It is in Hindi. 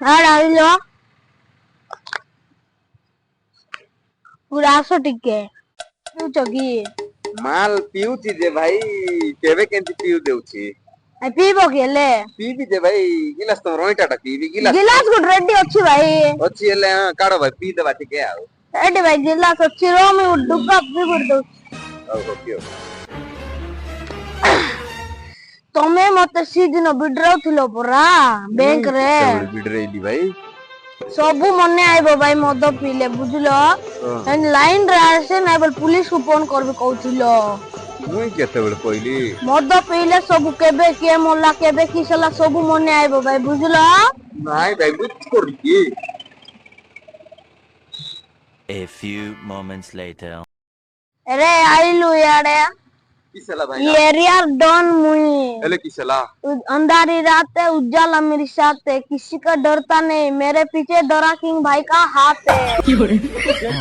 हाँ डालो पूरा सो टिके तू चगी माल पिउची जे भाई केबे केंती पिउ देउची आई पीबो केले पीबी जे भाई गिलास तो रोइटाटा पीबी गिलास गिलास गुड रेडी अच्छी भाई अछि एले काढो भाई पी देबा ठीक है आउ रेडी भाई गिलास अच्छी रो में डुब्बा पी गुड दो आउ पियो तमे मते सीदिन बिड्राउ थिलो परा बैंक रे केबे बिडरेली भाई सबु मने आइबो भाई मद पीले बुझलो एन लाइन रे आसे ना बोल पुलिस को फोन करबे कहथिलो मुई केते बेले कहली मद पीले सबु केबे के मोला केबे किसला सबु मने आइबो भाई बुझलो नाइ भाई बुझ करकी A few moments later. अरे आइलु यारे किसला भाई ये एरिया डॉन मुई एले किसला अंधारी रात है उजाला मेरी साथ है किसी का डरता नहीं मेरे पीछे डरा किंग भाई का हाथ है